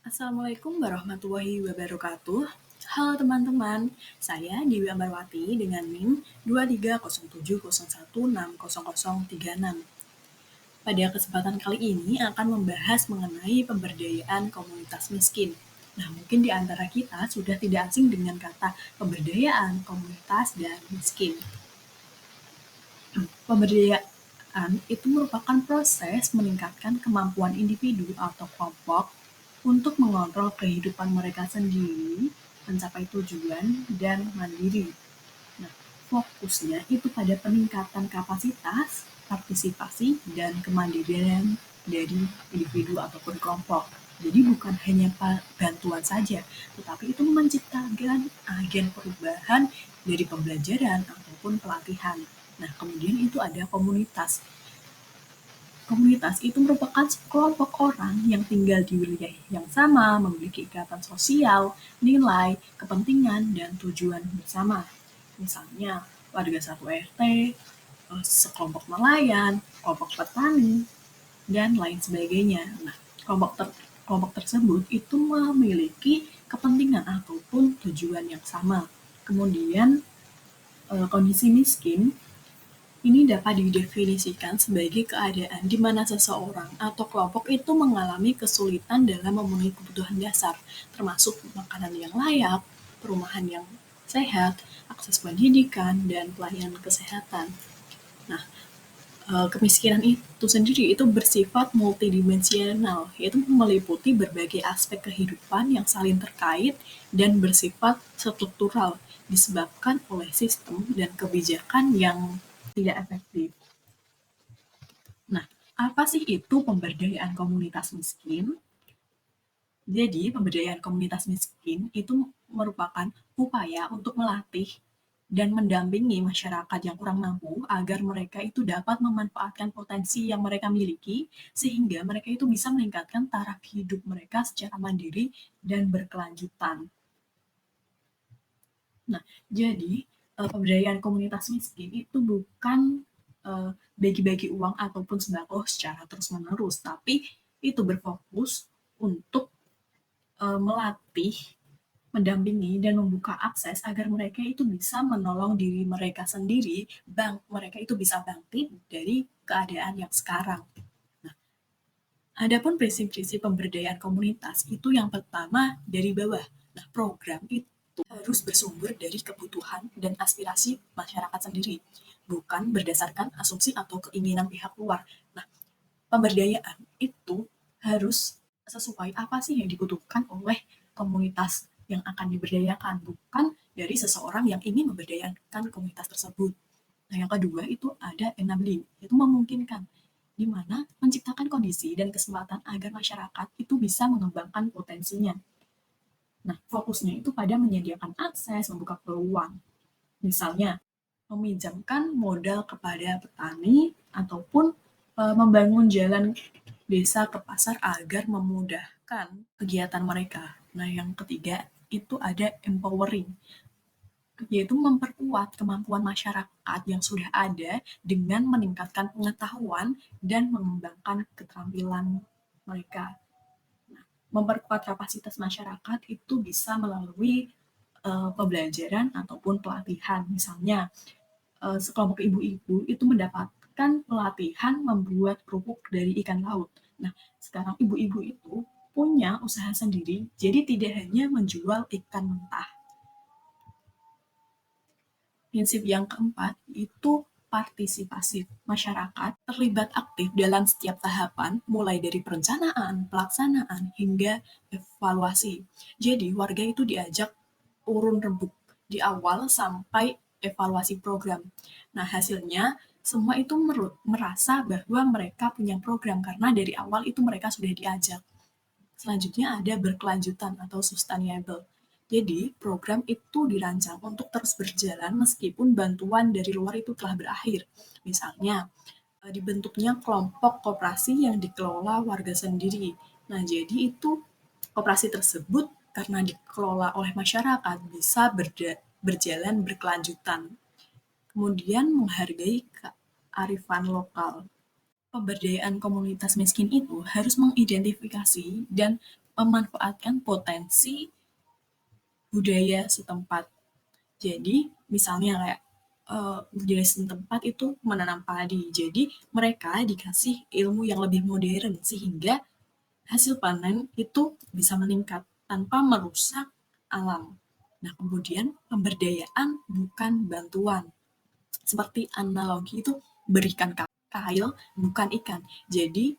Assalamualaikum warahmatullahi wabarakatuh. Halo teman-teman, saya Dewi Ambarwati dengan NIM 23070160036. Pada kesempatan kali ini akan membahas mengenai pemberdayaan komunitas miskin. Nah, mungkin di antara kita sudah tidak asing dengan kata pemberdayaan komunitas dan miskin. Pemberdayaan itu merupakan proses meningkatkan kemampuan individu atau kelompok untuk mengontrol kehidupan mereka sendiri, mencapai tujuan, dan mandiri. Nah, fokusnya itu pada peningkatan kapasitas, partisipasi, dan kemandirian dari individu ataupun kelompok. Jadi bukan hanya bantuan saja, tetapi itu menciptakan agen perubahan dari pembelajaran ataupun pelatihan. Nah, kemudian itu ada komunitas. Komunitas itu merupakan sekelompok orang yang tinggal di wilayah yang sama, memiliki ikatan sosial, nilai, kepentingan, dan tujuan bersama. Misalnya, warga satu RT, sekelompok nelayan, kelompok petani, dan lain sebagainya. Nah, kelompok tersebut itu memiliki kepentingan ataupun tujuan yang sama. Kemudian, kondisi miskin ini dapat didefinisikan sebagai keadaan di mana seseorang atau kelompok itu mengalami kesulitan dalam memenuhi kebutuhan dasar, termasuk makanan yang layak, perumahan yang sehat, akses pendidikan, dan pelayanan kesehatan. Nah, kemiskinan itu sendiri itu bersifat multidimensional, yaitu meliputi berbagai aspek kehidupan yang saling terkait dan bersifat struktural, disebabkan oleh sistem dan kebijakan yang tidak efektif. Nah, apa sih itu pemberdayaan komunitas miskin? Jadi, pemberdayaan komunitas miskin itu merupakan upaya untuk melatih dan mendampingi masyarakat yang kurang mampu agar mereka itu dapat memanfaatkan potensi yang mereka miliki sehingga mereka itu bisa meningkatkan taraf hidup mereka secara mandiri dan berkelanjutan. Nah, jadi pemberdayaan komunitas miskin itu bukan bagi-bagi uang ataupun sembako secara terus-menerus, tapi itu berfokus untuk melatih, mendampingi, dan membuka akses agar mereka itu bisa menolong diri mereka sendiri, mereka itu bisa bangkit dari keadaan yang sekarang. Nah, adapun prinsip-prinsip pemberdayaan komunitas itu yang pertama dari bawah. Nah, program itu harus bersumber dari kebutuhan dan aspirasi masyarakat sendiri, bukan berdasarkan asumsi atau keinginan pihak luar. Nah, pemberdayaan itu harus sesuai apa sih yang dibutuhkan oleh komunitas yang akan diberdayakan, bukan dari seseorang yang ingin memberdayakan komunitas tersebut. Nah, yang kedua itu ada enabling, yaitu memungkinkan, di mana menciptakan kondisi dan kesempatan agar masyarakat itu bisa mengembangkan potensinya. Nah, fokusnya itu pada menyediakan akses, membuka peluang. Misalnya, meminjamkan modal kepada petani ataupun membangun jalan desa ke pasar agar memudahkan kegiatan mereka. Nah, yang ketiga itu ada empowering, yaitu memperkuat kemampuan masyarakat yang sudah ada dengan meningkatkan pengetahuan dan mengembangkan keterampilan mereka. Memperkuat kapasitas masyarakat itu bisa melalui pembelajaran ataupun pelatihan. Misalnya, sekelompok ibu-ibu itu mendapatkan pelatihan membuat kerupuk dari ikan laut. Nah, sekarang ibu-ibu itu punya usaha sendiri, jadi tidak hanya menjual ikan mentah. Prinsip yang keempat itu partisipasi. Masyarakat terlibat aktif dalam setiap tahapan, mulai dari perencanaan, pelaksanaan, hingga evaluasi. Jadi, warga itu diajak urun rembuk di awal sampai evaluasi program. Nah, hasilnya semua itu merasa bahwa mereka punya program karena dari awal itu mereka sudah diajak. Selanjutnya ada berkelanjutan atau sustainable. Jadi, program itu dirancang untuk terus berjalan meskipun bantuan dari luar itu telah berakhir. Misalnya, dibentuknya kelompok koperasi yang dikelola warga sendiri. Nah, jadi itu koperasi tersebut karena dikelola oleh masyarakat bisa berjalan berkelanjutan. Kemudian menghargai kearifan lokal. Pemberdayaan komunitas miskin itu harus mengidentifikasi dan memanfaatkan potensi budaya setempat. Jadi misalnya kayak budaya setempat itu menanam padi. Jadi mereka dikasih ilmu yang lebih modern sehingga hasil panen itu bisa meningkat tanpa merusak alam. Nah, kemudian pemberdayaan bukan bantuan. Seperti analogi itu berikan kail bukan ikan. Jadi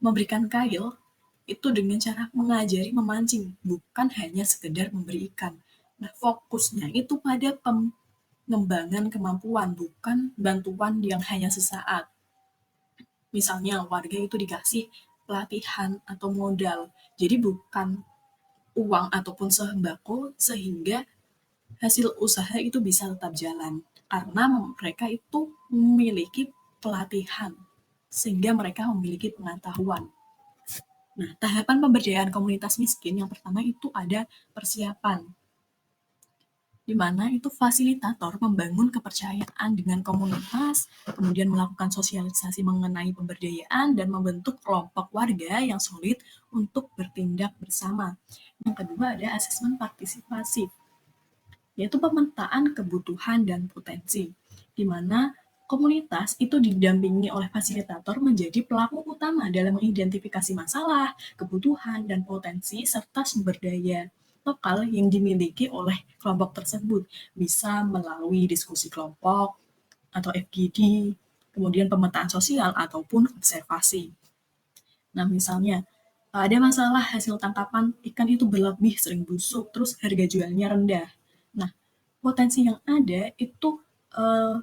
memberikan kail itu dengan cara mengajari memancing, bukan hanya sekedar memberi ikan. Nah, fokusnya itu pada pengembangan kemampuan, bukan bantuan yang hanya sesaat. Misalnya warga itu dikasih pelatihan atau modal, jadi bukan uang ataupun sembako sehingga hasil usaha itu bisa tetap jalan karena mereka itu memiliki pelatihan sehingga mereka memiliki pengetahuan. Nah, tahapan pemberdayaan komunitas miskin yang pertama itu ada persiapan, di mana itu fasilitator membangun kepercayaan dengan komunitas, kemudian melakukan sosialisasi mengenai pemberdayaan, dan membentuk kelompok warga yang solid untuk bertindak bersama. Yang kedua ada asesmen partisipasi, yaitu pemetaan kebutuhan dan potensi, di mana komunitas itu didampingi oleh fasilitator menjadi pelaku utama dalam mengidentifikasi masalah, kebutuhan, dan potensi serta sumber daya lokal yang dimiliki oleh kelompok tersebut, bisa melalui diskusi kelompok atau FGD, kemudian pemetaan sosial ataupun observasi. Nah, misalnya ada masalah hasil tangkapan ikan itu berlebih, sering busuk, terus harga jualnya rendah. Nah, potensi yang ada itu eh,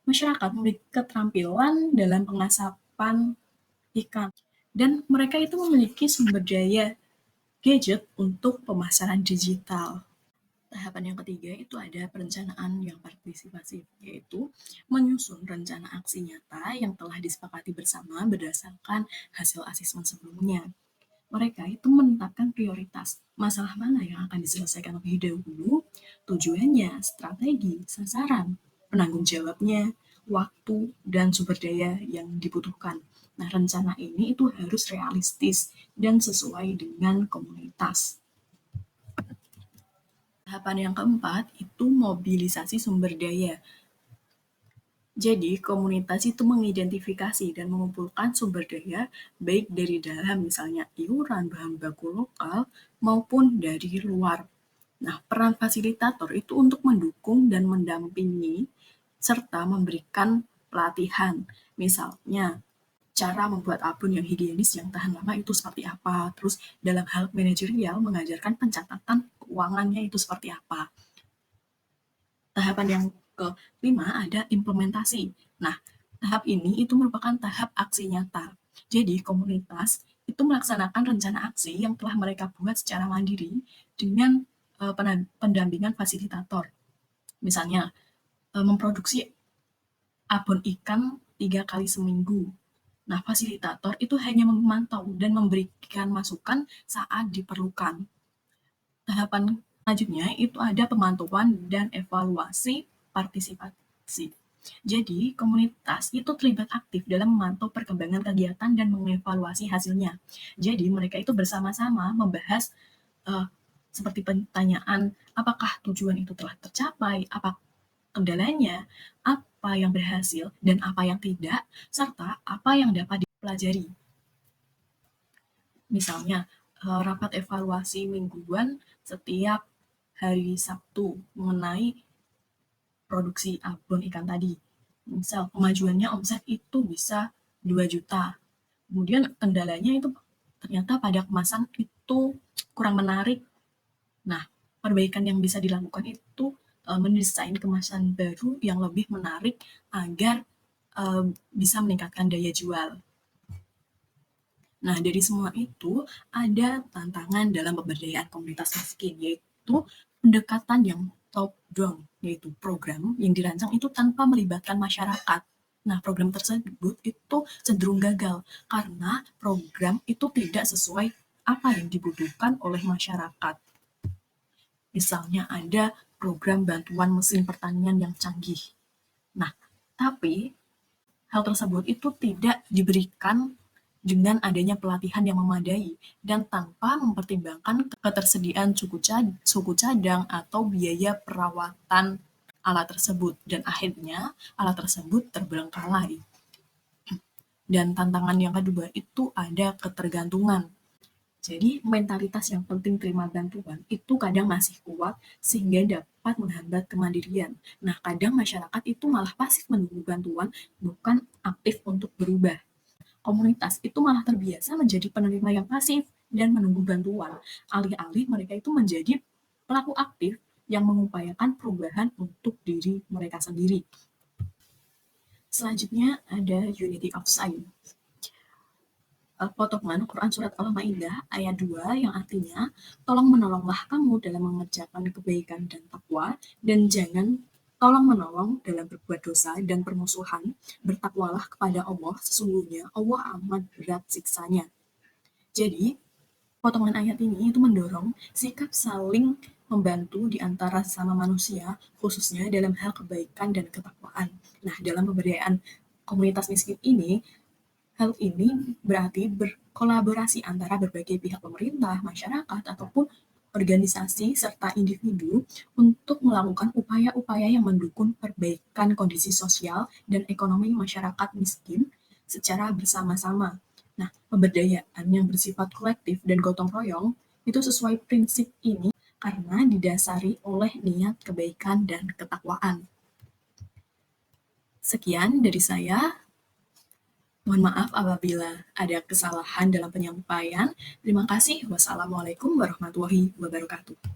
masyarakat memiliki keterampilan dalam pengasapan ikan dan mereka itu memiliki sumber daya gadget untuk pemasaran digital. Tahapan yang ketiga itu ada perencanaan yang partisipasif, yaitu menyusun rencana aksi nyata yang telah disepakati bersama berdasarkan hasil asesmen sebelumnya. Mereka itu menetapkan prioritas, masalah mana yang akan diselesaikan lebih dahulu, tujuannya, strategi, sasaran, penanggung jawabnya, waktu, dan sumber daya yang dibutuhkan. Nah, rencana ini itu harus realistis dan sesuai dengan komunitas. Tahapan yang keempat itu mobilisasi sumber daya. Jadi, komunitas itu mengidentifikasi dan mengumpulkan sumber daya baik dari dalam misalnya iuran bahan baku lokal maupun dari luar. Nah, peran fasilitator itu untuk mendukung dan mendampingi serta memberikan pelatihan. Misalnya, cara membuat abon yang higienis yang tahan lama itu seperti apa. Terus dalam hal manajerial mengajarkan pencatatan keuangannya itu seperti apa. Tahapan yang kelima ada implementasi. Nah, tahap ini itu merupakan tahap aksi nyata. Jadi, komunitas itu melaksanakan rencana aksi yang telah mereka buat secara mandiri dengan pendampingan fasilitator. Misalnya, memproduksi abon ikan 3 kali seminggu. Nah, fasilitator itu hanya memantau dan memberikan masukan saat diperlukan. Tahapan selanjutnya itu ada pemantauan dan evaluasi partisipasi. Jadi, komunitas itu terlibat aktif dalam memantau perkembangan kegiatan dan mengevaluasi hasilnya. Jadi, mereka itu bersama-sama membahas uh, seperti pertanyaan, apakah tujuan itu telah tercapai, apa kendalanya, apa yang berhasil, dan apa yang tidak, serta apa yang dapat dipelajari. Misalnya, rapat evaluasi mingguan setiap hari Sabtu mengenai produksi abon ikan tadi. Misal kemajuannya omset itu bisa 2 juta. Kemudian kendalanya itu ternyata pada kemasan itu kurang menarik. Nah, perbaikan yang bisa dilakukan itu mendesain kemasan baru yang lebih menarik agar bisa meningkatkan daya jual. Nah, dari semua itu ada tantangan dalam pemberdayaan komunitas miskin, yaitu pendekatan yang top down, yaitu program yang dirancang itu tanpa melibatkan masyarakat. Nah, program tersebut itu cenderung gagal karena program itu tidak sesuai apa yang dibutuhkan oleh masyarakat. Misalnya ada program bantuan mesin pertanian yang canggih. Nah, tapi hal tersebut itu tidak diberikan dengan adanya pelatihan yang memadai dan tanpa mempertimbangkan ketersediaan suku cadang atau biaya perawatan alat tersebut, dan akhirnya alat tersebut terbengkalai. Dan tantangan yang kedua itu ada ketergantungan. Jadi mentalitas yang penting terima bantuan itu kadang masih kuat sehingga dapat menghambat kemandirian. Nah, kadang masyarakat itu malah pasif menunggu bantuan, bukan aktif untuk berubah. Komunitas itu malah terbiasa menjadi penerima yang pasif dan menunggu bantuan, alih-alih mereka itu menjadi pelaku aktif yang mengupayakan perubahan untuk diri mereka sendiri. Selanjutnya ada Unity of Science. Potongan Quran Surat Al-Ma'idah ayat 2 yang artinya, tolong menolonglah kamu dalam mengerjakan kebaikan dan takwa, dan jangan tolong menolong dalam berbuat dosa dan permusuhan, bertakwalah kepada Allah, sesungguhnya Allah amat berat siksanya. Jadi, potongan ayat ini itu mendorong sikap saling membantu di antara sesama manusia, khususnya dalam hal kebaikan dan ketakwaan. Nah, dalam pemberdayaan komunitas miskin ini, hal ini berarti berkolaborasi antara berbagai pihak pemerintah, masyarakat, ataupun organisasi serta individu untuk melakukan upaya-upaya yang mendukung perbaikan kondisi sosial dan ekonomi masyarakat miskin secara bersama-sama. Nah, pemberdayaan yang bersifat kolektif dan gotong royong itu sesuai prinsip ini karena didasari oleh niat kebaikan dan ketakwaan. Sekian dari saya. Mohon maaf apabila ada kesalahan dalam penyampaian. Terima kasih. Wassalamualaikum warahmatullahi wabarakatuh.